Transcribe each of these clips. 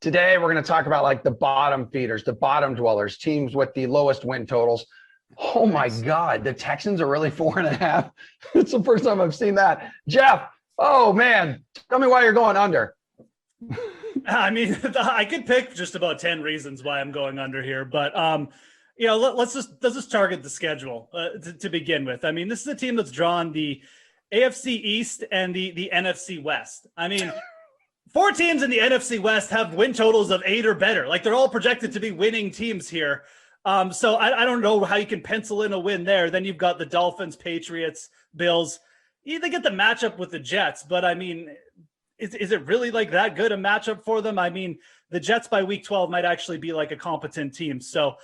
Today, we're going to talk about like the bottom feeders, the bottom dwellers, teams with the lowest win totals. Oh my God, the Texans are really 4.5. It's the first time I've seen that. Geoff, oh man, tell me why you're going under. I mean, I could pick just about 10 reasons why I'm going under here, but let's just target the schedule to begin with. I mean, this is a team that's drawn the AFC East and the NFC West. I mean, 4 teams in the NFC West have win totals of 8 or better. Like, they're all projected to be winning teams here. So I don't know how you can pencil in a win there. Then you've got the Dolphins, Patriots, Bills. They get the matchup with the Jets, but I mean, is it really like that good a matchup for them? I mean, the Jets by week 12 might actually be like a competent team. So,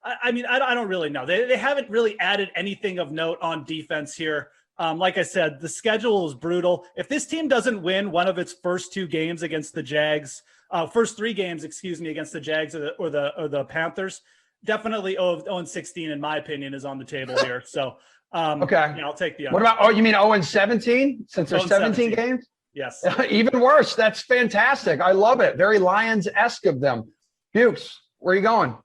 I mean, I don't really know. They haven't really added anything of note on defense here. Like I said, the schedule is brutal. If this team doesn't win one of its first 2 games against the Jags, first 3 games, against the Jags or the Panthers, definitely 0-16, in my opinion, is on the table here. So, okay, yeah, I'll take the under. What about, you mean 0-17 since there's 17 games? Yes. Even worse. That's fantastic. I love it. Very Lions-esque of them. Bukes, where are you going?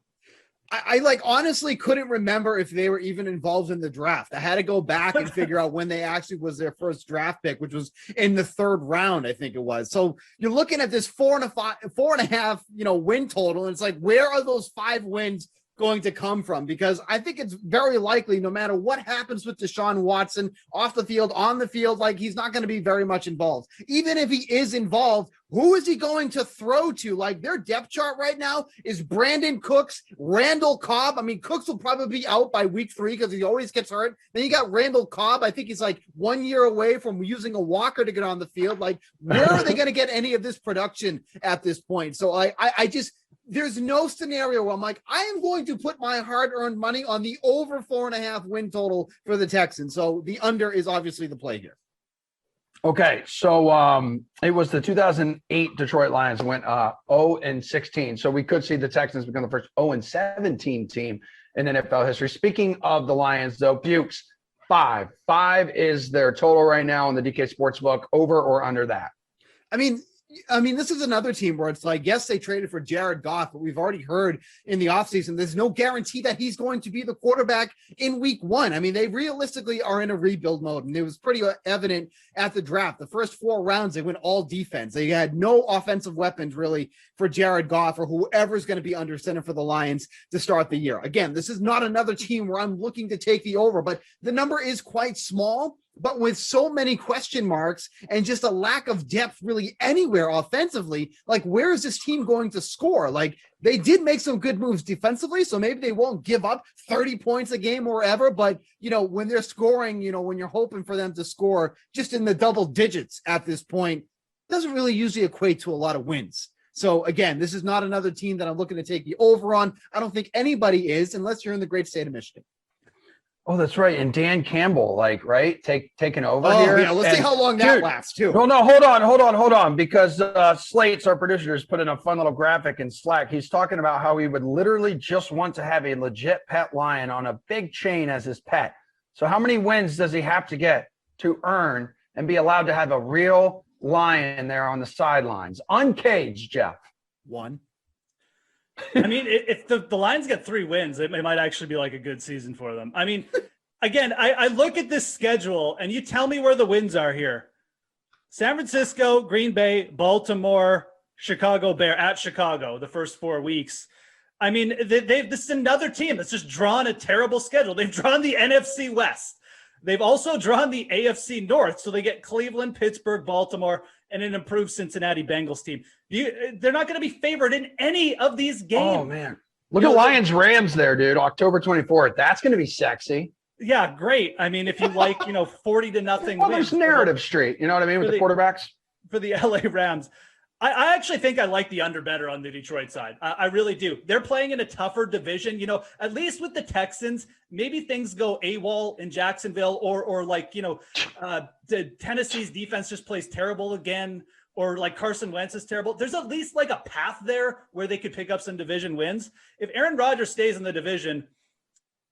I honestly couldn't remember if they were even involved in the draft. I had to go back and figure out when they actually was their first draft pick, which was in the 3rd round, I think it was. So you're looking at this 4.5, win total. And it's like, where are those 5 wins going to come from? Because I think it's very likely, no matter what happens with Deshaun Watson off the field, on the field, like, he's not going to be very much involved. Even if he is involved, who is he going to throw to? Like, their depth chart right now is Brandon Cooks, Randall Cobb. I mean, Cooks will probably be out by week 3 because he always gets hurt. Then you got Randall Cobb. I think he's like 1 year away from using a walker to get on the field. Like, where are they going to get any of this production at this point? So I just, there's no scenario where I'm like, I am going to put my hard-earned money on the over 4.5 win total for the Texans. So the under is obviously the play here. Okay, so it was the 2008 Detroit Lions went 0-16. So we could see the Texans become the first 0-17 team in NFL history. Speaking of the Lions, though, Bukes, 5. 5 is their total right now on the DK Sportsbook. Over or under that? I mean, this is another team where it's like, yes, they traded for Jared Goff, but we've already heard in the offseason, there's no guarantee that he's going to be the quarterback in week 1. I mean, they realistically are in a rebuild mode, and it was pretty evident at the draft. The first 4 rounds, they went all defense. They had no offensive weapons really for Jared Goff or whoever's going to be under center for the Lions to start the year. Again, this is not another team where I'm looking to take the over, but the number is quite small. But with so many question marks and just a lack of depth really anywhere offensively, like, where is this team going to score? Like, they did make some good moves defensively, so maybe they won't give up 30 points a game or whatever. But, when they're scoring, when you're hoping for them to score just in the double digits at this point, doesn't really usually equate to a lot of wins. So, again, this is not another team that I'm looking to take the over on. I don't think anybody is, unless you're in the great state of Michigan. Oh, that's right. And Dan Campbell, taking over here. Yeah, let's see how long that lasts, too. Well, no, hold on. Because Slate's, our producer, has put in a fun little graphic in Slack. He's talking about how he would literally just want to have a legit pet lion on a big chain as his pet. So how many wins does he have to get to earn and be allowed to have a real lion there on the sidelines? Uncaged, Geoff. 1. I mean, if the Lions get 3 wins, it might actually be like a good season for them. I mean, again, I look at this schedule and you tell me where the wins are here. San Francisco, Green Bay, Baltimore, Chicago at Chicago, the first 4 weeks. I mean, this is another team that's just drawn a terrible schedule. They've drawn the NFC West. They've also drawn the AFC North. So they get Cleveland, Pittsburgh, Baltimore, and an improved Cincinnati Bengals team. They're not going to be favored in any of these games. Oh, man. Look at Lions-Rams there, dude. October 24th. That's going to be sexy. Yeah, great. I mean, if you like, 40-0. Well, there's narrative street. You know what I mean, with the quarterbacks? For the LA Rams. I actually think I like the under better on the Detroit side. I really do. They're playing in a tougher division. At least with the Texans, maybe things go AWOL in Jacksonville or the Tennessee's defense just plays terrible again, or like Carson Wentz is terrible. There's at least like a path there where they could pick up some division wins. If Aaron Rodgers stays in the division,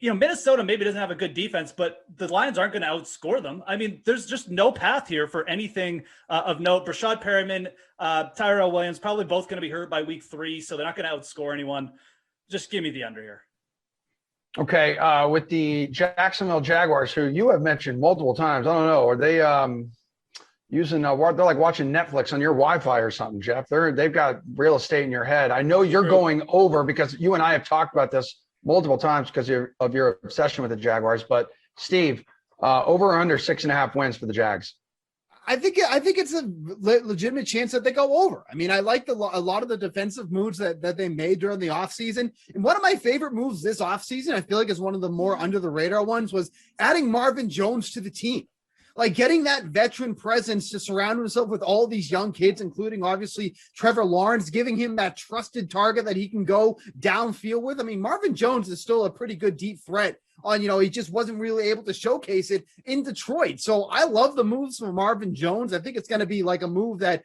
Minnesota maybe doesn't have a good defense, but the Lions aren't going to outscore them. I mean, there's just no path here for anything of note. Brashad Perriman, Tyrell Williams, probably both going to be hurt by week 3, so they're not going to outscore anyone. Just give me the under here. Okay, with the Jacksonville Jaguars, who you have mentioned multiple times, I don't know, are they using they're like watching Netflix on your Wi-Fi or something, Geoff? They've got real estate in your head. I know you're going over because you and I have talked about this multiple times because of your obsession with the Jaguars. But Steve, over or under 6.5 wins for the Jags? I think it's a legitimate chance that they go over. I mean, I like a lot of the defensive moves that they made during the offseason. And one of my favorite moves this offseason, I feel like is one of the more under the radar ones, was adding Marvin Jones to the team. Like getting that veteran presence to surround himself with all these young kids, including obviously Trevor Lawrence, giving him that trusted target that he can go downfield with. I mean, Marvin Jones is still a pretty good deep threat on, he just wasn't really able to showcase it in Detroit. So I love the moves from Marvin Jones. I think it's going to be like a move that,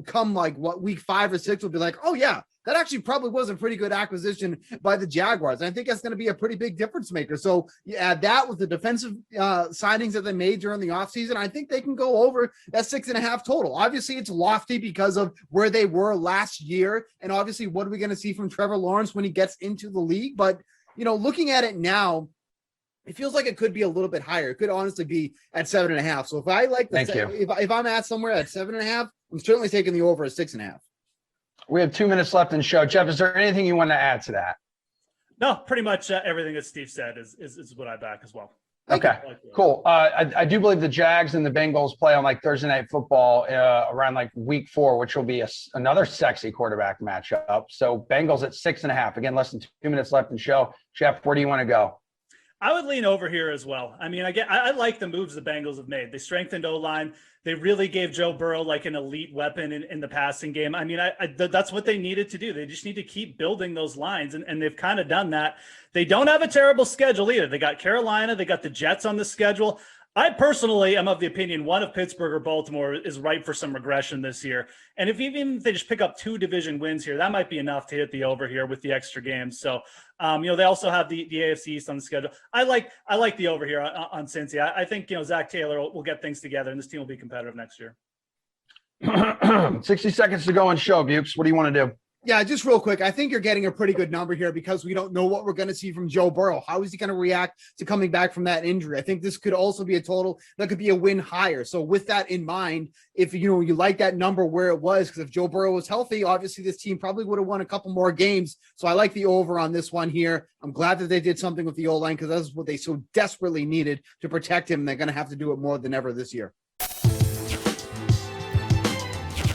come like week 5 or 6 will be like, oh yeah, that actually probably was a pretty good acquisition by the Jaguars. And I think that's going to be a pretty big difference maker. So you add that with the defensive signings that they made during the offseason, I think they can go over that 6.5 total. Obviously, it's lofty because of where they were last year. And obviously, what are we going to see from Trevor Lawrence when he gets into the league? But, looking at it now, it feels like it could be a little bit higher. It could honestly be at 7.5. So if I like if I'm at somewhere at 7.5, I'm certainly taking the over at 6.5. We have 2 minutes left in the show. Geoff, is there anything you want to add to that? No, pretty much everything that Steve said is what I back as well. Okay, cool. I do believe the Jags and the Bengals play on like Thursday Night Football around like week 4, which will be another sexy quarterback matchup. So Bengals at 6.5. Again, less than 2 minutes left in the show. Geoff, where do you want to go? I would lean over here as well. I mean, I like the moves the Bengals have made. They strengthened O-line. They really gave Joe Burrow like an elite weapon in the passing game. I mean, that's what they needed to do. They just need to keep building those lines, and they've kind of done that. They don't have a terrible schedule either. They got Carolina. They got the Jets on the schedule. I personally am of the opinion one of Pittsburgh or Baltimore is ripe for some regression this year. And if they just pick up 2 division wins here, that might be enough to hit the over here with the extra games. So, they also have the AFC East on the schedule. I like the over here on Cincy. I think, Zach Taylor will get things together and this team will be competitive next year. 60 seconds to go on show, Bukes. What do you want to do? Yeah, just real quick. I think you're getting a pretty good number here because we don't know what we're going to see from Joe Burrow. How is he going to react to coming back from that injury? I think this could also be a total that could be a win higher. So with that in mind, if you like that number where it was, because if Joe Burrow was healthy, obviously this team probably would have won a couple more games. So I like the over on this one here. I'm glad that they did something with the O-line because that's what they so desperately needed to protect him. They're going to have to do it more than ever this year.